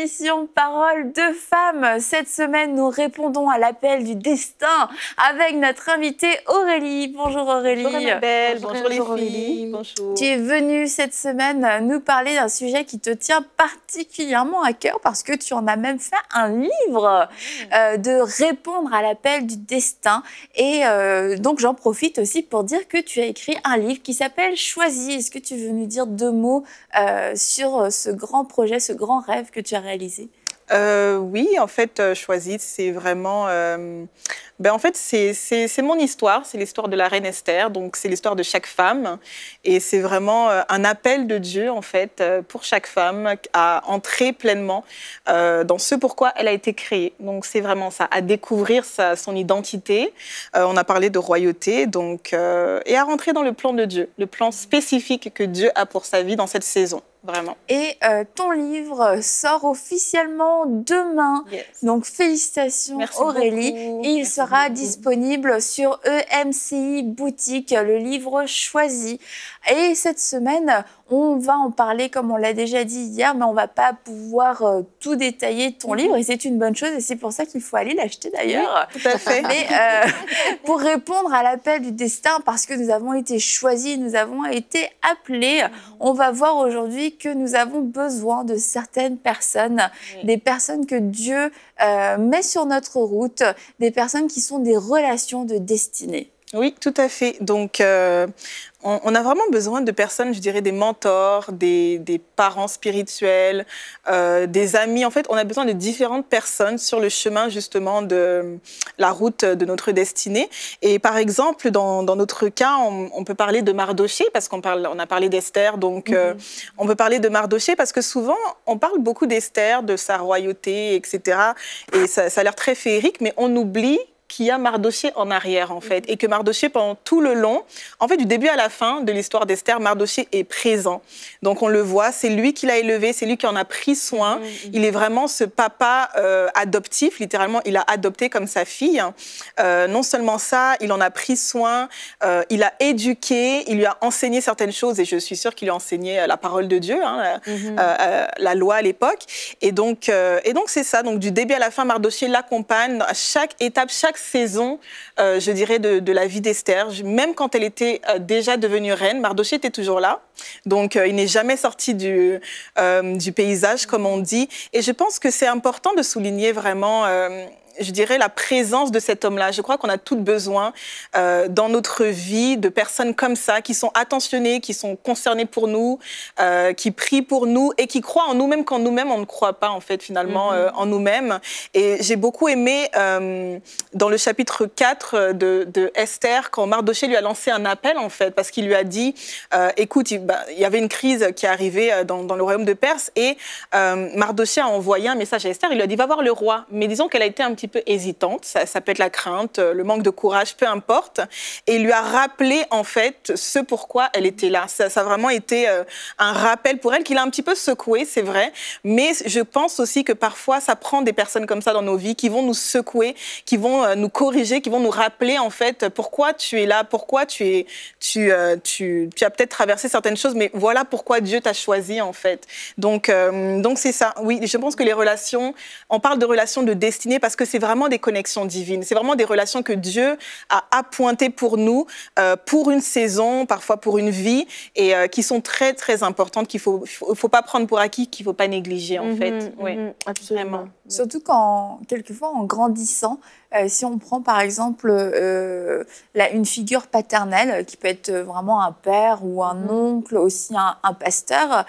émission Parole de femmes. Cette semaine, nous répondons à l'appel du destin avec notre invitée Aurélie. Bonjour Aurélie. Bonjour Annabelle, bonjour les filles. Bonjour. Tu es venue cette semaine nous parler d'un sujet qui te tient particulièrement à cœur parce que tu en as même fait un livre de répondre à l'appel du destin. Et donc j'en profite aussi pour dire que tu as écrit un livre qui s'appelle Choisis. Est-ce que tu veux nous dire deux mots sur ce grand projet, ce grand rêve que tu as réalisé? Oui, en fait, Choisis, c'est vraiment... en fait, c'est mon histoire, c'est l'histoire de la reine Esther, donc c'est l'histoire de chaque femme. Et c'est vraiment un appel de Dieu, en fait, pour chaque femme à entrer pleinement dans ce pourquoi elle a été créée. Donc c'est vraiment ça, à découvrir son identité. On a parlé de royauté, donc, et à rentrer dans le plan de Dieu, le plan spécifique que Dieu a pour sa vie dans cette saison. Vraiment. Et ton livre sort officiellement demain. Yes. Donc félicitations. Merci Aurélie. Beaucoup. Et il sera disponible sur EMCI Boutique, le livre Choisis. Et cette semaine, on va en parler comme on l'a déjà dit hier, mais on ne va pas pouvoir tout détailler ton livre. Et c'est une bonne chose et c'est pour ça qu'il faut aller l'acheter d'ailleurs. Oui, tout à fait. Mais pour répondre à l'appel du destin, parce que nous avons été choisis, nous avons été appelés, on va voir aujourd'hui que nous avons besoin de certaines personnes, des personnes que Dieu met sur notre route, des personnes qui sont des relations de destinée. Oui, tout à fait. Donc, on a vraiment besoin de personnes, je dirais, des mentors, des parents spirituels, des amis. En fait, on a besoin de différentes personnes sur le chemin, justement, de la route de notre destinée. Et par exemple, dans notre cas, on peut parler de Mardoché, parce on a parlé d'Esther. Donc, on peut parler de Mardoché parce que souvent, on parle beaucoup d'Esther, de sa royauté, etc. Et ça a l'air très féerique, mais on oublie qu'il y a Mardoché en arrière, en fait. Et que Mardoché, pendant tout le long, en fait, du début à la fin de l'histoire d'Esther, Mardoché est présent. Donc, on le voit, c'est lui qui l'a élevé, c'est lui qui en a pris soin. Il est vraiment ce papa adoptif, littéralement, il a adopté comme sa fille. Non seulement ça, il en a pris soin, il a éduqué, il lui a enseigné certaines choses, et je suis sûre qu'il lui a enseigné la parole de Dieu, hein, la loi à l'époque. Et donc c'est ça. Donc, du début à la fin, Mardoché l'accompagne à chaque étape, chaque saison, je dirais, de la vie d'Esther. Même quand elle était déjà devenue reine, Mardoché était toujours là. Donc, il n'est jamais sorti du paysage, comme on dit. Et je pense que c'est important de souligner vraiment... je dirais, la présence de cet homme-là. Je crois qu'on a toutes besoin dans notre vie de personnes comme ça, qui sont attentionnées, qui sont concernées pour nous, qui prient pour nous et qui croient en nous-mêmes quand nous-mêmes, on ne croit pas, en fait, finalement, en nous-mêmes. Et j'ai beaucoup aimé, dans le chapitre 4 de Esther, quand Mardoché lui a lancé un appel, en fait, parce qu'il lui a dit, écoute, il y avait une crise qui arrivait dans le royaume de Perse, et Mardoché a envoyé un message à Esther, il lui a dit, va voir le roi. Mais disons qu'elle a été un petit peu hésitante, ça peut être la crainte, le manque de courage, peu importe. Et il lui a rappelé, en fait, ce pourquoi elle était là. Ça a vraiment été un rappel pour elle, qu'il a un petit peu secoué, c'est vrai. Mais je pense aussi que parfois, ça prend des personnes comme ça dans nos vies qui vont nous secouer, qui vont nous corriger, qui vont nous rappeler, en fait, pourquoi tu es là, pourquoi tu as peut-être traversé certaines choses, mais voilà pourquoi Dieu t'a choisi, en fait. Donc c'est ça. Oui, je pense que les relations, on parle de relations de destinée parce que c'est vraiment des connexions divines. C'est vraiment des relations que Dieu a appointées pour nous, pour une saison, parfois pour une vie, et qui sont très, très importantes, qu'il faut pas prendre pour acquis, qu'il ne faut pas négliger, en fait. Oui, absolument. Surtout quand, quelquefois, en grandissant, si on prend par exemple une figure paternelle qui peut être vraiment un père ou un oncle, aussi un pasteur,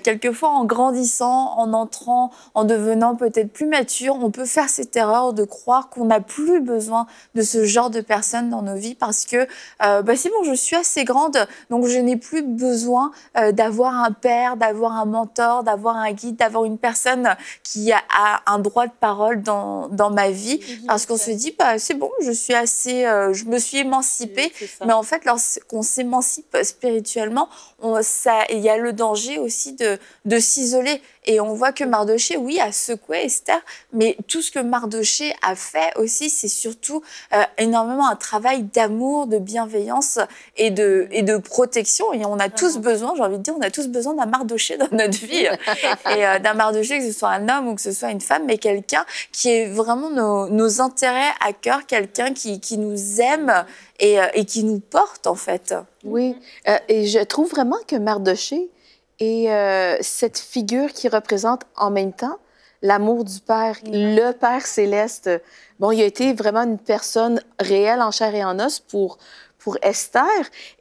quelquefois en grandissant, en entrant, en devenant peut-être plus mature, on peut faire cette erreur de croire qu'on n'a plus besoin de ce genre de personnes dans nos vies parce que c'est bon, je suis assez grande, donc je n'ai plus besoin d'avoir un père, d'avoir un mentor, d'avoir un guide, d'avoir une personne qui a un droit de parole dans ma vie, parce qu'on se dit, c'est bon, je suis assez, je me suis émancipée, mais en fait, lorsqu'on s'émancipe spirituellement, il y a le danger aussi de s'isoler. Et on voit que Mardochée, oui, a secoué Esther, mais tout ce que Mardochée a fait aussi, c'est surtout énormément un travail d'amour, de bienveillance et de protection. Et on a tous besoin, j'ai envie de dire, on a tous besoin d'un Mardochée dans notre vie. Et d'un Mardochée, que ce soit un homme ou que ce soit une femme, mais quelqu'un qui ait vraiment nos intérêts à cœur, quelqu'un qui nous aime et qui nous porte, en fait. Oui, et je trouve vraiment que Mardochée est cette figure qui représente en même temps l'amour du Père, le Père céleste. Bon, il a été vraiment une personne réelle en chair et en os pour Esther.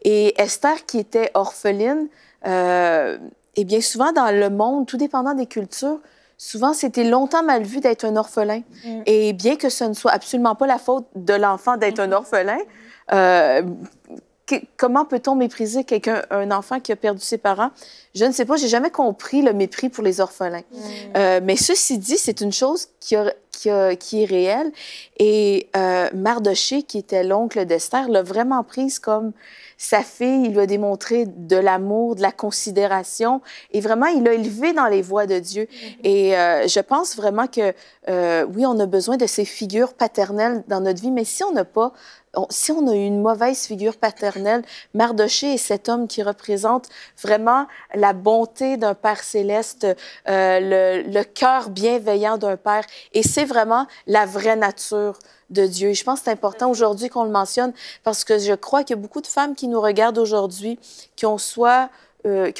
Et Esther, qui était orpheline, et bien souvent dans le monde, tout dépendant des cultures, souvent c'était longtemps mal vu d'être un orphelin. Et bien que ce ne soit absolument pas la faute de l'enfant d'être un orphelin, comment peut-on mépriser un enfant qui a perdu ses parents? Je ne sais pas, j'ai jamais compris le mépris pour les orphelins. Mais ceci dit, c'est une chose qui est réelle. Et Mardochée, qui était l'oncle d'Esther, l'a vraiment prise comme sa fille. Il lui a démontré de l'amour, de la considération. Et vraiment, il l'a élevée dans les voies de Dieu. Et je pense vraiment que, oui, on a besoin de ces figures paternelles dans notre vie, mais si on n'a pas si on a eu une mauvaise figure paternelle, Mardochée est cet homme qui représente vraiment la bonté d'un Père céleste, le cœur bienveillant d'un Père. Et c'est vraiment la vraie nature de Dieu. Et je pense que c'est important aujourd'hui qu'on le mentionne parce que je crois qu'il y a beaucoup de femmes qui nous regardent aujourd'hui qui ont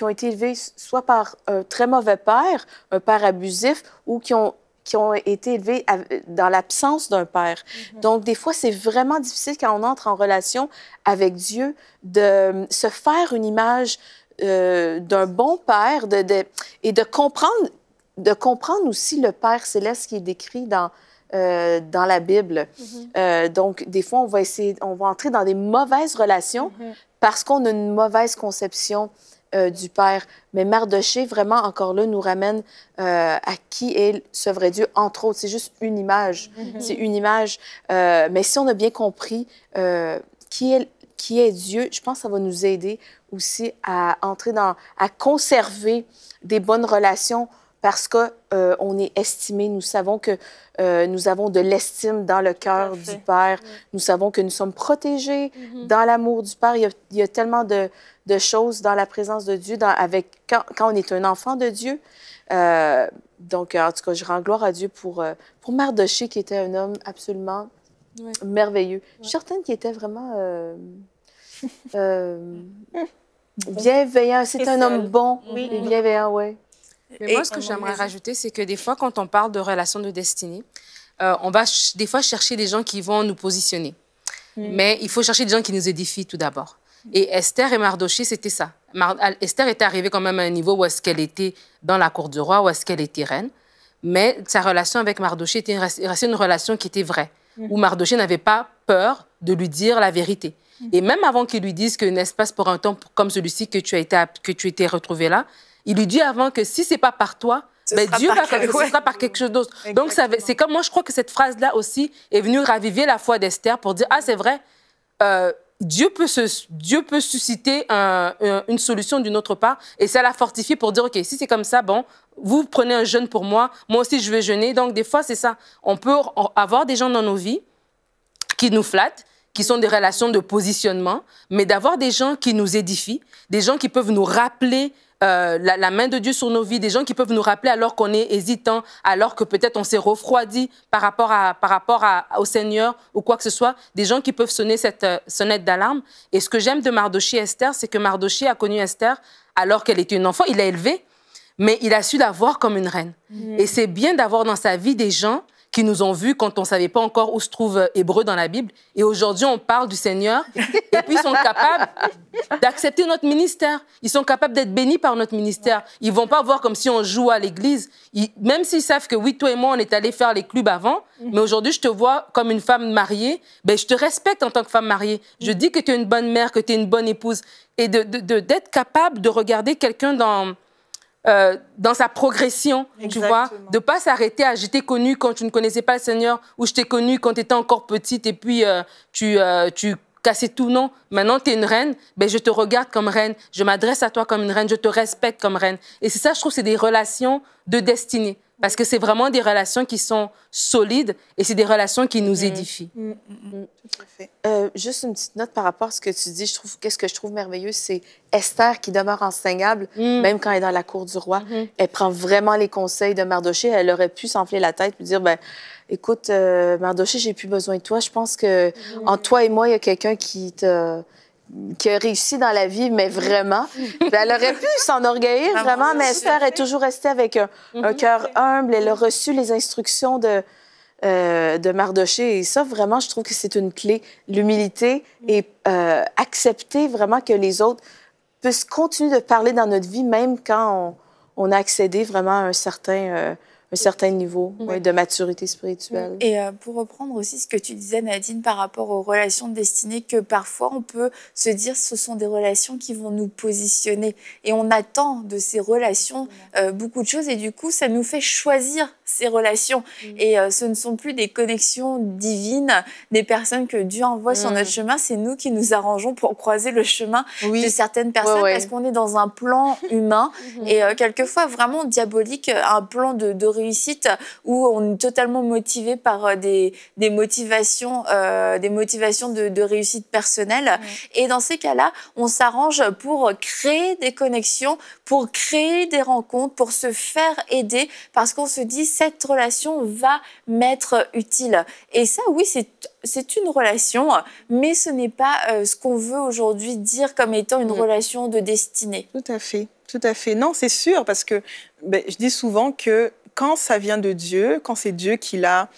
été élevées soit par un très mauvais père, un père abusif, ou qui ont été élevés dans l'absence d'un père. Donc, des fois, c'est vraiment difficile quand on entre en relation avec Dieu de se faire une image d'un bon père et de comprendre aussi le Père céleste qui est décrit dans la Bible. Donc, des fois, on va entrer dans des mauvaises relations parce qu'on a une mauvaise conception du Père. Mais Mardochée, vraiment, encore là, nous ramène à qui est ce vrai Dieu, entre autres. C'est juste une image. C'est une image. Mais si on a bien compris qui est Dieu, je pense que ça va nous aider aussi à à conserver des bonnes relations parce qu'on est estimé. Nous savons que nous avons de l'estime dans le cœur du Père. Nous savons que nous sommes protégés dans l'amour du Père. Il y a tellement de choses dans la présence de Dieu, quand on est un enfant de Dieu. Donc, en tout cas, je rends gloire à Dieu pour Mardochée, qui était un homme absolument merveilleux. Je suis certaine qu'il était vraiment bienveillant. C'est un homme bon et bienveillant, oui. Mais moi, ce que j'aimerais rajouter, c'est que des fois, quand on parle de relations de destinée, on va des fois chercher des gens qui vont nous positionner. Mais il faut chercher des gens qui nous édifient tout d'abord. Et Esther et Mardochée, c'était ça. Esther était arrivée quand même à un niveau où est-ce qu'elle était dans la cour du roi, où est-ce qu'elle était reine. Mais sa relation avec Mardochée était restait une relation qui était vraie, où Mardochée n'avait pas peur de lui dire la vérité. Et même avant qu'il lui dise que n'est-ce pas pour un temps comme celui-ci que tu étais retrouvé là, il lui dit avant que si c'est pas par toi, ben Dieu ce sera par quelque chose d'autre. Donc c'est comme moi, je crois que cette phrase-là aussi est venue raviver la foi d'Esther pour dire ah c'est vrai, Dieu peut susciter une solution d'une autre part et ça l'a fortifié pour dire ok si c'est comme ça bon vous prenez un jeûne pour moi aussi je vais jeûner. Donc des fois c'est ça, on peut avoir des gens dans nos vies qui nous flattent, qui sont des relations de positionnement, mais d'avoir des gens qui nous édifient, des gens qui peuvent nous rappeler la main de Dieu sur nos vies, des gens qui peuvent nous rappeler alors qu'on est hésitant, alors que peut-être on s'est refroidi par rapport au Seigneur ou quoi que ce soit, des gens qui peuvent sonner cette sonnette d'alarme. Et ce que j'aime de Mardochée et Esther, c'est que Mardochée a connu Esther alors qu'elle était une enfant, il l'a élevée, mais il a su la voir comme une reine. Et c'est bien d'avoir dans sa vie des gens qui nous ont vus quand on ne savait pas encore où se trouve Hébreu dans la Bible. Et aujourd'hui, on parle du Seigneur. Et puis, ils sont capables d'accepter notre ministère. Ils sont capables d'être bénis par notre ministère. Ils ne vont pas voir comme si on joue à l'église. Même s'ils savent que oui, toi et moi, on est allés faire les clubs avant, mais aujourd'hui, je te vois comme une femme mariée. Ben, je te respecte en tant que femme mariée. Je dis que tu es une bonne mère, que tu es une bonne épouse. Et d'être capable de regarder quelqu'un dans sa progression, tu vois, de ne pas s'arrêter à « je t'ai connue quand tu ne connaissais pas le Seigneur » ou « je t'ai connue quand tu étais encore petite et puis tu casser tout. Non, maintenant, tu es une reine, ben, je te regarde comme reine, je m'adresse à toi comme une reine, je te respecte comme reine. Et c'est ça, je trouve, c'est des relations de destinée. Parce que c'est vraiment des relations qui sont solides et c'est des relations qui nous édifient. Tout à fait. Juste une petite note par rapport à ce que tu dis. Qu'est-ce que je trouve merveilleux, c'est Esther qui demeure enseignable, même quand elle est dans la cour du roi. Elle prend vraiment les conseils de Mardoché. Elle aurait pu s'enfler la tête et dire, ben, écoute, Mardoché, j'ai plus besoin de toi. Je pense que entre toi et moi, il y a quelqu'un qui a réussi dans la vie, mais vraiment. Elle aurait pu s'enorgueillir, vraiment, mais Esther est toujours restée avec un cœur humble. Elle a reçu les instructions de Mardoché. Et ça, vraiment, je trouve que c'est une clé. L'humilité et accepter vraiment que les autres puissent continuer de parler dans notre vie, même quand on a accédé vraiment à un certain niveau de maturité spirituelle. Et pour reprendre aussi ce que tu disais, Nadine, par rapport aux relations de destinée, que parfois on peut se dire ce sont des relations qui vont nous positionner. Et on attend de ces relations beaucoup de choses et du coup, ça nous fait choisir ces relations. Et ce ne sont plus des connexions divines, des personnes que Dieu envoie sur notre chemin. C'est nous qui nous arrangeons pour croiser le chemin de certaines personnes parce qu'on est dans un plan humain et quelquefois vraiment diabolique, un plan de réussite où on est totalement motivé par des motivations de réussite personnelle. Et dans ces cas-là, on s'arrange pour créer des connexions, pour créer des rencontres, pour se faire aider parce qu'on se dit cette relation va m'être utile. Et ça, oui, c'est une relation, mais ce n'est pas ce qu'on veut aujourd'hui dire comme étant une relation de destinée. Tout à fait, tout à fait. Non, c'est sûr, parce que je dis souvent que quand ça vient de Dieu, quand c'est Dieu qui l'a,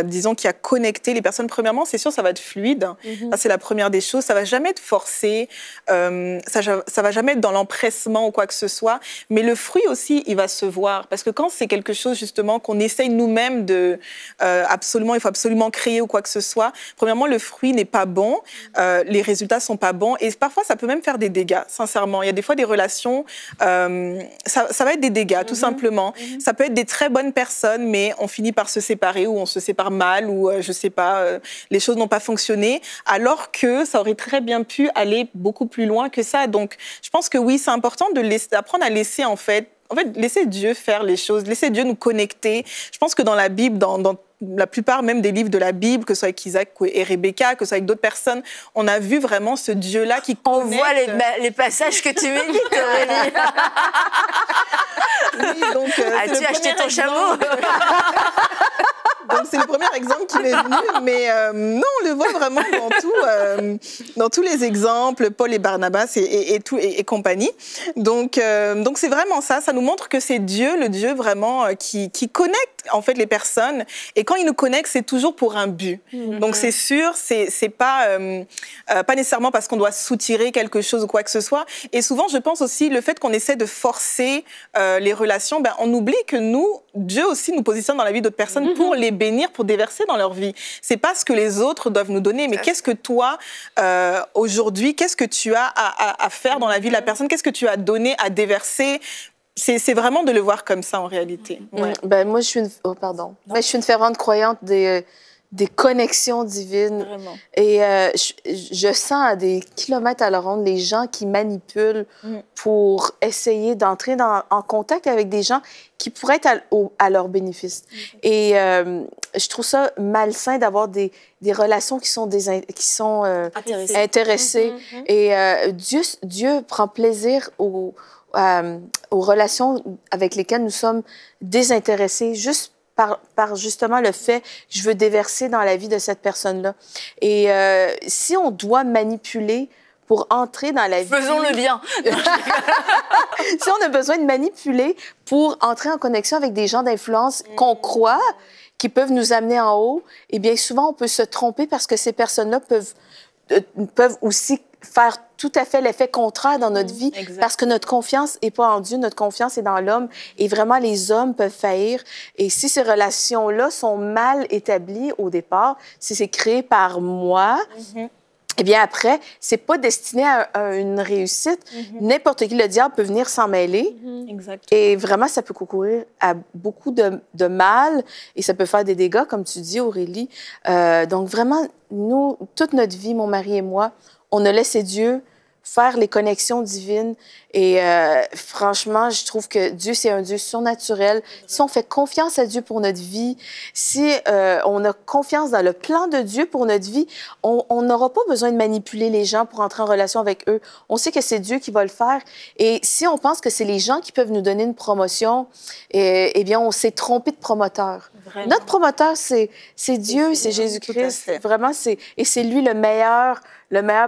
disons, qui a connecté les personnes, premièrement, c'est sûr, ça va être fluide. Ça, c'est la première des choses. Ça va jamais être forcé. Ça va jamais être dans l'empressement ou quoi que ce soit. Mais le fruit aussi, il va se voir. Parce que quand c'est quelque chose, justement, qu'on essaye nous-mêmes de... il faut absolument créer ou quoi que ce soit. Premièrement, le fruit n'est pas bon. Les résultats sont pas bons. Et parfois, ça peut même faire des dégâts, sincèrement. Il y a des fois des relations... ça va être des dégâts, tout simplement. Ça peut être des très bonnes personnes, mais on finit par se séparer ou on se sépare mal ou je sais pas, les choses n'ont pas fonctionné, alors que ça aurait très bien pu aller beaucoup plus loin que ça. Donc, je pense que oui, c'est important d'apprendre à laisser laisser Dieu faire les choses, laisser Dieu nous connecter. Je pense que dans la Bible, dans la plupart même des livres de la Bible, que ce soit avec Isaac et Rebecca, que ce soit avec d'autres personnes, on a vu vraiment ce Dieu-là qui connecte. On voit les passages que tu médites, Aurélie. Oui, donc, as-tu acheté ton chameau? Donc, c'est le premier exemple qui m'est venu, mais non, on le voit vraiment dans tous les exemples, Paul et Barnabas et compagnie. Donc c'est vraiment ça. Ça nous montre que c'est Dieu, le Dieu vraiment qui connecte en fait les personnes. Et quand il nous connecte, c'est toujours pour un but. Donc c'est sûr, c'est pas nécessairement parce qu'on doit soutirer quelque chose ou quoi que ce soit. Et souvent, je pense aussi le fait qu'on essaie de forcer les relations, on oublie que Dieu aussi nous positionne dans la vie d'autres personnes pour les bénir, pour déverser dans leur vie. C'est pas ce que les autres doivent nous donner, mais qu'est-ce que toi, aujourd'hui, qu'est-ce que tu as à faire dans la vie de la personne? Qu'est-ce que tu as donné à déverser? C'est vraiment de le voir comme ça, en réalité. Ouais. Moi, je suis une fervente croyante des connexions divines. Vraiment. Et je sens à des kilomètres à la ronde les gens qui manipulent pour essayer d'entrer en contact avec des gens qui pourraient être à leur bénéfice. Et je trouve ça malsain d'avoir des relations qui sont intéressées. Et Dieu prend plaisir aux relations avec lesquelles nous sommes désintéressés, juste par justement le fait que je veux déverser dans la vie de cette personne-là. Et si on doit manipuler pour entrer dans la vie... Faisons-le bien! Si on a besoin de manipuler pour entrer en connexion avec des gens d'influence qu'on croit, qui peuvent nous amener en haut, eh bien souvent on peut se tromper parce que ces personnes-là peuvent aussi faire tout à fait l'effet contraire dans notre vie, parce que notre confiance n'est pas en Dieu, notre confiance est dans l'homme, et vraiment les hommes peuvent faillir. Et si ces relations-là sont mal établies au départ, si c'est créé par moi, eh bien, après, c'est pas destiné à une réussite. N'importe qui, le diable peut venir s'en mêler. Exact. Et vraiment, ça peut concourir à beaucoup de mal et ça peut faire des dégâts, comme tu dis, Aurélie. Donc, vraiment, nous, toute notre vie, mon mari et moi, on a laissé Dieu faire les connexions divines. Et franchement, je trouve que Dieu, c'est un Dieu surnaturel. Si on fait confiance à Dieu pour notre vie, si on a confiance dans le plan de Dieu pour notre vie, on n'aura pas besoin de manipuler les gens pour entrer en relation avec eux. On sait que c'est Dieu qui va le faire. Et si on pense que c'est les gens qui peuvent nous donner une promotion, eh bien, on s'est trompé de promoteur. Vraiment. Notre promoteur, c'est Dieu, c'est Jésus-Christ. Vraiment, et c'est lui le meilleur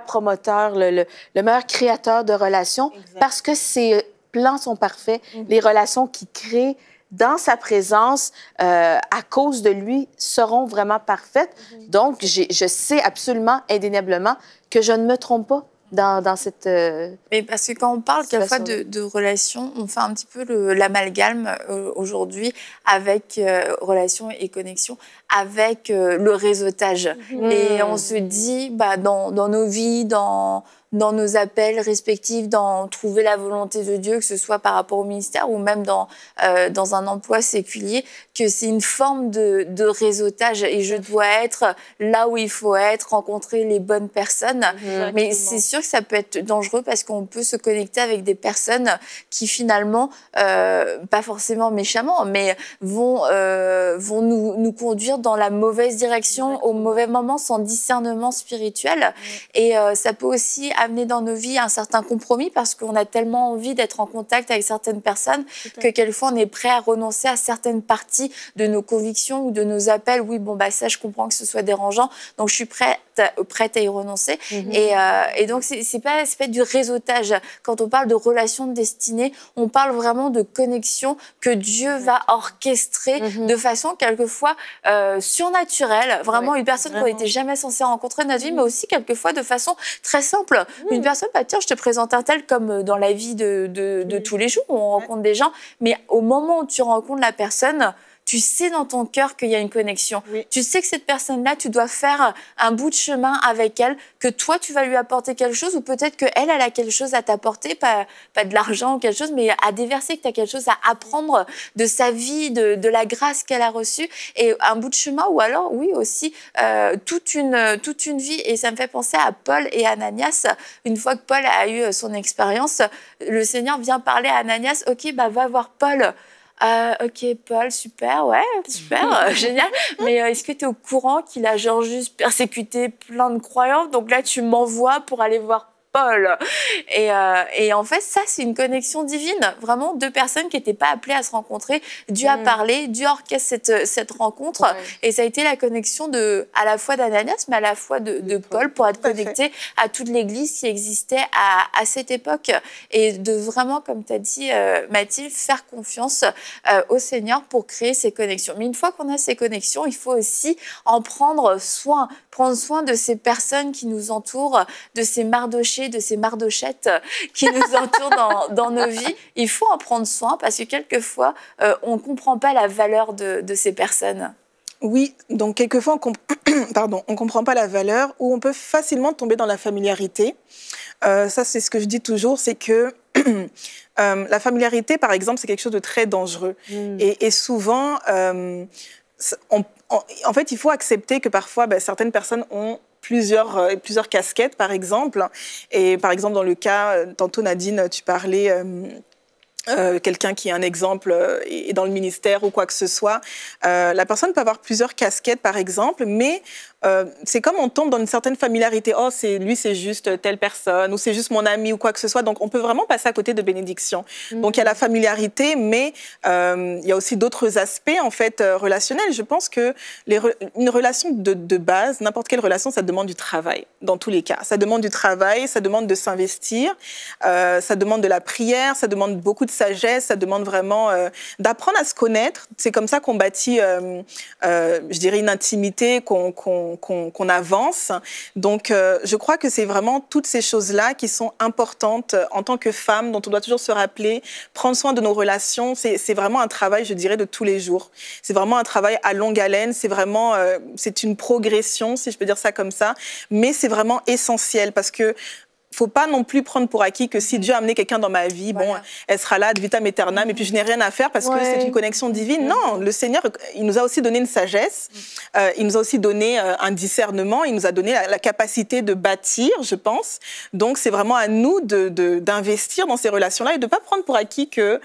promoteur, le meilleur créateur de relations, parce que ses plans sont parfaits. Les relations qu'il crée dans sa présence, à cause de lui, seront vraiment parfaites. Donc, je sais absolument, indéniablement, que je ne me trompe pas dans cette Mais parce que quand on parle quelquefois de relations, on fait un petit peu l'amalgame aujourd'hui avec relations et connexions, avec le réseautage. Et on se dit, dans nos vies, dans nos appels respectifs, dans trouver la volonté de Dieu, que ce soit par rapport au ministère ou même dans un emploi séculier, que c'est une forme de réseautage et je dois être là où il faut être, rencontrer les bonnes personnes. Mais c'est sûr que ça peut être dangereux parce qu'on peut se connecter avec des personnes qui finalement, pas forcément méchamment, mais vont nous conduire dans la mauvaise direction au mauvais moment sans discernement spirituel. Et ça peut aussi amener dans nos vies un certain compromis parce qu'on a tellement envie d'être en contact avec certaines personnes que quelquefois on est prêt à renoncer à certaines parties de nos convictions ou de nos appels. Oui, ça je comprends que ce soit dérangeant, donc je suis prête à y renoncer. Et donc c'est pas du réseautage. Quand on parle de relations de destinée, on parle vraiment de connexion que Dieu va orchestrer de façon quelquefois surnaturelle. Vraiment une personne qu'on n'était jamais censé rencontrer de notre vie, mais aussi quelquefois de façon très simple. Une personne, tiens, je te présente un tel comme dans la vie de tous les jours où on rencontre des gens, mais au moment où tu rencontres la personne, tu sais dans ton cœur qu'il y a une connexion. Tu sais que cette personne-là, tu dois faire un bout de chemin avec elle, que toi, tu vas lui apporter quelque chose ou peut-être qu'elle a quelque chose à t'apporter, pas de l'argent ou quelque chose, mais à déverser, que tu as quelque chose à apprendre de sa vie, de la grâce qu'elle a reçue et un bout de chemin ou alors, oui, aussi toute une vie. Et ça me fait penser à Paul et Ananias. Une fois que Paul a eu son expérience, le Seigneur vient parler à Ananias, « Ok, va voir Paul. » Ok, Paul, super, génial. Mais est-ce que tu es au courant qu'il a juste persécuté plein de croyants? Donc là, tu m'envoies pour aller voir Paul. Et en fait, ça, c'est une connexion divine. Vraiment, deux personnes qui n'étaient pas appelées à se rencontrer. Dieu a parlé, Dieu orchestre cette rencontre. Et ça a été la connexion à la fois d'Ananias, mais à la fois de Paul pour être connecté à toute l'Église qui existait à cette époque. Et de vraiment, comme tu as dit, Mathilde, faire confiance au Seigneur pour créer ces connexions. Mais une fois qu'on a ces connexions, il faut aussi en prendre soin de ces personnes qui nous entourent, de ces mardochés, de ces mardochettes qui nous entourent dans nos vies. Il faut en prendre soin parce que quelquefois, on ne comprend pas la valeur de ces personnes. Oui, donc quelquefois, on comprend pas la valeur ou on peut facilement tomber dans la familiarité. Ça, c'est ce que je dis toujours, c'est que la familiarité, par exemple, c'est quelque chose de très dangereux. Et souvent, en fait, il faut accepter que parfois, certaines personnes ont plusieurs casquettes, par exemple. Et par exemple, dans le cas, tantôt Nadine, tu parlais... quelqu'un qui est un exemple est dans le ministère ou quoi que ce soit. La personne peut avoir plusieurs casquettes, par exemple, mais c'est comme on tombe dans une certaine familiarité. Oh, lui, c'est juste telle personne, ou c'est juste mon ami, ou quoi que ce soit. Donc, on peut vraiment passer à côté de bénédiction. Donc, il y a la familiarité, mais il y a aussi d'autres aspects, en fait, relationnels. Je pense que une relation de base, n'importe quelle relation, ça demande du travail, dans tous les cas. Ça demande du travail, ça demande de s'investir, ça demande de la prière, ça demande beaucoup de sagesse, ça demande vraiment d'apprendre à se connaître. C'est comme ça qu'on bâtit, je dirais, une intimité, qu'on avance. Donc, je crois que c'est vraiment toutes ces choses-là qui sont importantes en tant que femme, dont on doit toujours se rappeler, prendre soin de nos relations. C'est vraiment un travail, je dirais, de tous les jours. C'est vraiment un travail à longue haleine. C'est vraiment, c'est une progression, si je peux dire ça comme ça. Mais c'est vraiment essentiel parce que faut pas non plus prendre pour acquis que si Dieu a amené quelqu'un dans ma vie, bon, elle sera là ad vitam aeternam, et puis je n'ai rien à faire parce que c'est une connexion divine. Non, le Seigneur, il nous a aussi donné une sagesse, il nous a aussi donné un discernement, il nous a donné la capacité de bâtir, je pense. Donc, c'est vraiment à nous d'investir dans ces relations-là et de pas prendre pour acquis que,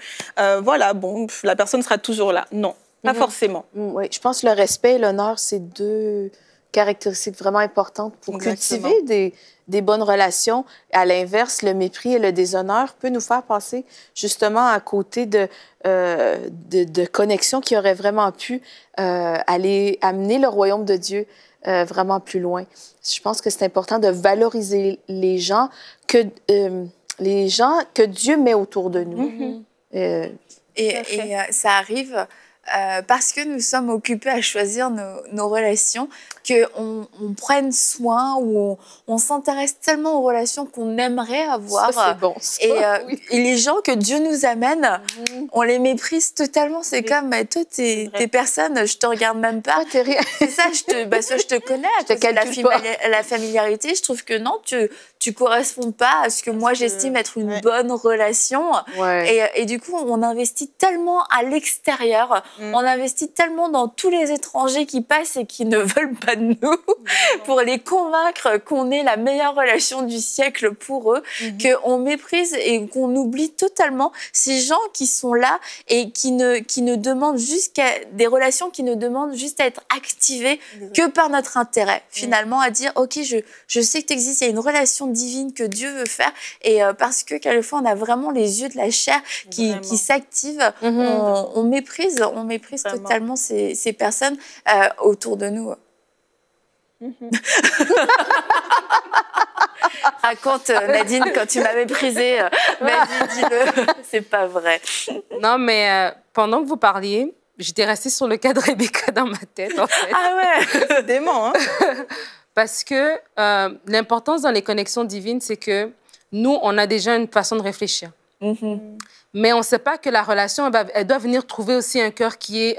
voilà, bon, la personne sera toujours là. Non, pas forcément. Oui, je pense que le respect et l'honneur, c'est deux caractéristiques vraiment importantes pour cultiver des bonnes relations. À l'inverse, le mépris et le déshonneur peut nous faire passer justement à côté de connexions qui auraient vraiment pu aller amener le royaume de Dieu vraiment plus loin. Je pense que c'est important de valoriser les gens que Dieu met autour de nous. Et ça arrive parce que nous sommes occupés à choisir nos relations, qu'on prenne soin ou on s'intéresse tellement aux relations qu'on aimerait avoir. Ça, c'est bon. Ça, et les gens que Dieu nous amène, on les méprise totalement. C'est comme, toi, t'es personne, je te regarde même pas. C'est ça, je te connais. La familiarité, je trouve que non, tu corresponds pas à ce que moi j'estime être une bonne relation. Et du coup, on investit tellement à l'extérieur, on investit tellement dans tous les étrangers qui passent et qui ne veulent pas de nous pour les convaincre qu'on est la meilleure relation du siècle pour eux, qu'on méprise et qu'on oublie totalement ces gens qui sont là et qui ne demandent juste des relations qui ne demandent juste à être activées que par notre intérêt. Finalement, à dire, OK, je sais que tu existes, il y a une relation divine que Dieu veut faire, et parce que quelquefois on a vraiment les yeux de la chair qui s'activent, on méprise totalement ces personnes autour de nous. Raconte, Nadine, quand tu m'as méprisée. Vas-y, dis-le. C'est pas vrai. Non, mais pendant que vous parliez, j'étais restée sur le cas de Rebecca dans ma tête, en fait. Ah ouais, c'est dément, hein. Parce que l'importance dans les connexions divines, c'est que nous, on a déjà une façon de réfléchir. Mais on ne sait pas que la relation, elle doit venir trouver aussi un cœur qui est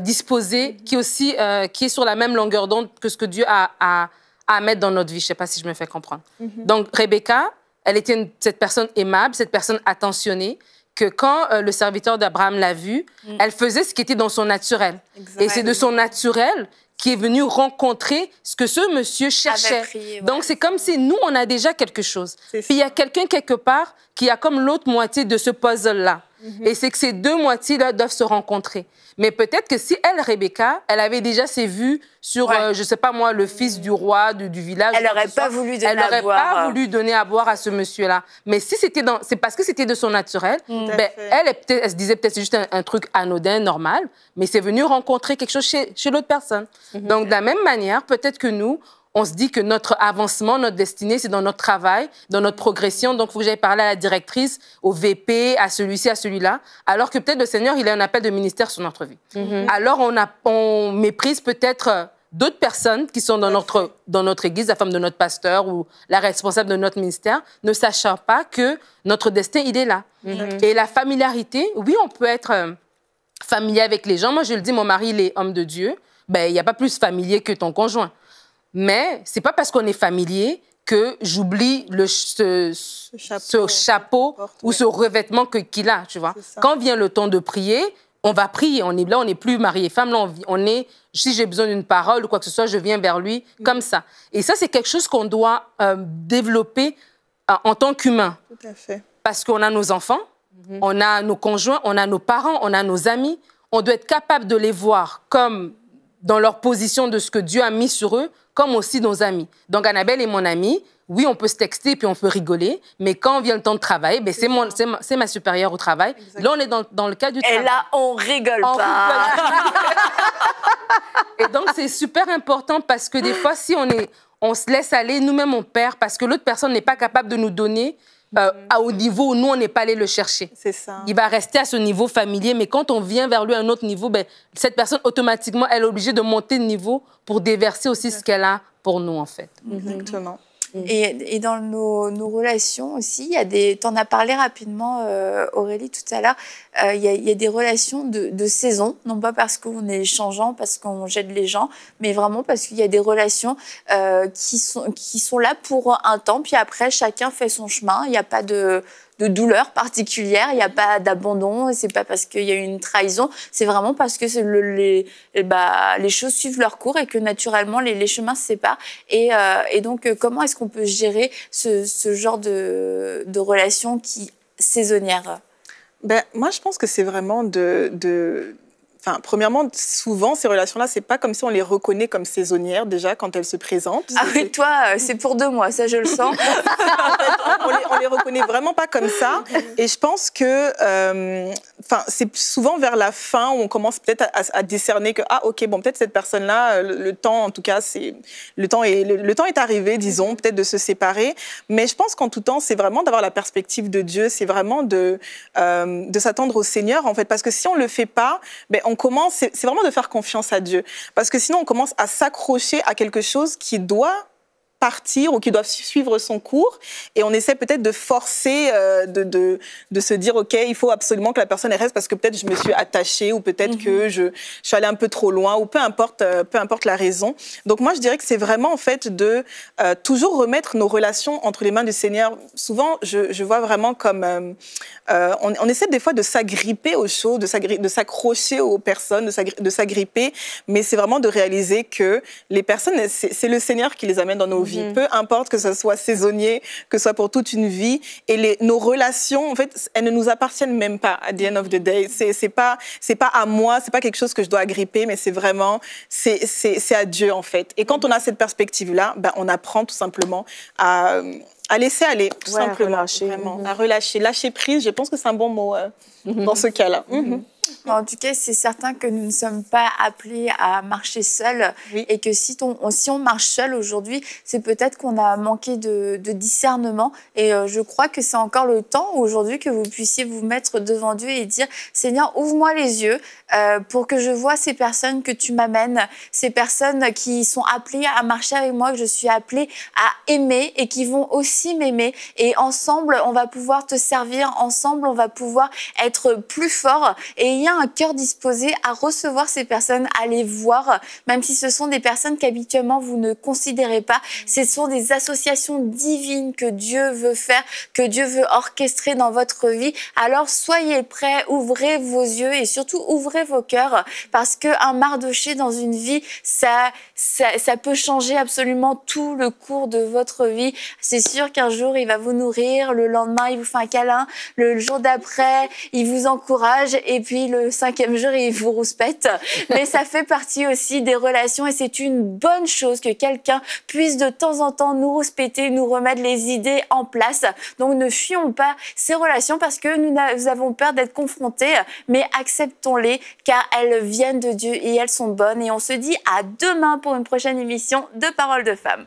disposé, qui est sur la même longueur d'onde que ce que Dieu a à mettre dans notre vie. Je ne sais pas si je me fais comprendre. Donc, Rebecca, elle était cette personne aimable, cette personne attentionnée, que quand le serviteur d'Abraham l'a vue, elle faisait ce qui était dans son naturel. Et c'est de son naturel qui est venu rencontrer ce que ce monsieur cherchait. Donc, c'est comme si nous, on a déjà quelque chose. Puis, il y a quelqu'un quelque part qui a comme l'autre moitié de ce puzzle-là. Et c'est que ces deux moitiés-là doivent se rencontrer. Mais peut-être que si elle, Rebecca, elle avait déjà ses vues sur, je ne sais pas moi, le fils du roi du village. Elle n'aurait pas voulu donner à boire à ce monsieur-là. Mais si c'est parce que c'était de son naturel, elle se disait peut-être c'est juste un truc anodin, normal, mais c'est venu rencontrer quelque chose chez l'autre personne. Donc, de la même manière, peut-être que nous, on se dit que notre avancement, notre destinée, c'est dans notre travail, dans notre progression. Donc, il faut que j'aille parler à la directrice, au VP, à celui-ci, à celui-là. Alors que peut-être le Seigneur, il a un appel de ministère sur notre vie. Alors, on méprise peut-être d'autres personnes qui sont dans notre église, la femme de notre pasteur ou la responsable de notre ministère, ne sachant pas que notre destin, il est là. Et la familiarité, oui, on peut être familier avec les gens. Moi, je le dis, mon mari, il est homme de Dieu. Ben, il n'y a pas plus familier que ton conjoint. Mais ce n'est pas parce qu'on est familier que j'oublie ce chapeau ou ce revêtement qu'il a, tu vois. Quand vient le temps de prier, on va prier. On est là, on n'est plus mari et femme. Là, si j'ai besoin d'une parole ou quoi que ce soit, je viens vers lui comme ça. Et ça, c'est quelque chose qu'on doit développer en tant qu'humain. Tout à fait. Parce qu'on a nos enfants, on a nos conjoints, on a nos parents, on a nos amis. On doit être capable de les voir comme dans leur position de ce que Dieu a mis sur eux, comme aussi nos amis. Donc, Annabelle est mon amie. Oui, on peut se texter puis on peut rigoler, mais quand vient le temps de travail, ben c'est ma supérieure au travail. Exactement. Là, on est dans le cas du travail. Et là, on rigole pas. Et donc, c'est super important parce que des fois, si on se laisse aller, nous-mêmes, on perd parce que l'autre personne n'est pas capable de nous donner au niveau où nous, on n'est pas allé le chercher. C'est ça. Il va rester à ce niveau familier, mais quand on vient vers lui à un autre niveau, ben, cette personne, automatiquement, elle est obligée de monter de niveau pour déverser aussi ce qu'elle a pour nous, en fait. Exactement. Et dans nos relations aussi, il y a des. T'en as parlé rapidement, Aurélie, tout à l'heure. Il y a des relations de saison, non pas parce qu'on est changeant, parce qu'on jette les gens, mais vraiment parce qu'il y a des relations qui sont là pour un temps, puis après chacun fait son chemin. Il n'y a pas de douleur particulière, il n'y a pas d'abandon, c'est pas parce qu'il y a eu une trahison, c'est vraiment parce que les choses suivent leur cours et que naturellement les chemins se séparent. Et donc, comment est-ce qu'on peut gérer ce genre de relation saisonnière? Ben, moi, je pense que c'est vraiment Enfin, premièrement, souvent, ces relations-là, c'est pas comme si on les reconnaît comme saisonnières, déjà, quand elles se présentent. Ah oui, toi, c'est pour 2 mois, ça, je le sens. on les reconnaît vraiment pas comme ça. Et je pense que c'est souvent vers la fin où on commence peut-être à décerner que, ah, OK, bon, peut-être cette personne-là, le temps, en tout cas, le temps est arrivé, disons, peut-être de se séparer. Mais je pense qu'en tout temps, c'est vraiment d'avoir la perspective de Dieu, c'est vraiment de s'attendre au Seigneur, en fait. Parce que si on le fait pas, ben, c'est vraiment de faire confiance à Dieu. Parce que sinon, on commence à s'accrocher à quelque chose qui doit partir ou qui doivent suivre son cours et on essaie peut-être de forcer, de se dire ok, il faut absolument que la personne reste parce que peut-être je me suis attachée ou peut-être que je suis allée un peu trop loin ou peu importe la raison. Donc moi je dirais que c'est vraiment en fait de toujours remettre nos relations entre les mains du Seigneur. Souvent je vois vraiment comme on essaie des fois de s'agripper aux choses, de s'accrocher aux personnes, de s'agripper, mais c'est vraiment de réaliser que les personnes, c'est le Seigneur qui les amène dans nos vies. Peu importe que ce soit saisonnier, que ce soit pour toute une vie. Et nos relations, en fait, elles ne nous appartiennent même pas, at the end of the day. C'est pas à moi, c'est pas quelque chose que je dois agripper, mais c'est vraiment, c'est à Dieu, en fait. Et quand on a cette perspective-là, ben, on apprend tout simplement à laisser aller, tout simplement. Relâcher. Vraiment, à relâcher. Lâcher prise, je pense que c'est un bon mot dans ce cas-là. En tout cas, c'est certain que nous ne sommes pas appelés à marcher seuls et que si on marche seul aujourd'hui, c'est peut-être qu'on a manqué de discernement. Et je crois que c'est encore le temps aujourd'hui que vous puissiez vous mettre devant Dieu et dire « Seigneur, ouvre-moi les yeux pour que je vois ces personnes que tu m'amènes, ces personnes qui sont appelées à marcher avec moi, que je suis appelée à aimer et qui vont aussi m'aimer. Et ensemble, on va pouvoir te servir, ensemble, on va pouvoir être plus forts. » Et il y a un cœur disposé à recevoir ces personnes, à les voir, même si ce sont des personnes qu'habituellement vous ne considérez pas. Ce sont des associations divines que Dieu veut faire, que Dieu veut orchestrer dans votre vie. Alors soyez prêts, ouvrez vos yeux et surtout ouvrez vos cœurs parce qu'un Mardoché dans une vie, ça peut changer absolument tout le cours de votre vie. C'est sûr qu'un jour, il va vous nourrir, le lendemain, il vous fait un câlin, le jour d'après, il vous encourage et puis le 5e jour, il vous rouspète. Mais ça fait partie aussi des relations et c'est une bonne chose que quelqu'un puisse de temps en temps nous rouspéter, nous remettre les idées en place. Donc ne fuyons pas ces relations parce que nous avons peur d'être confrontés, mais acceptons-les car elles viennent de Dieu et elles sont bonnes. Et on se dit à demain pour une prochaine émission de Paroles de Femmes.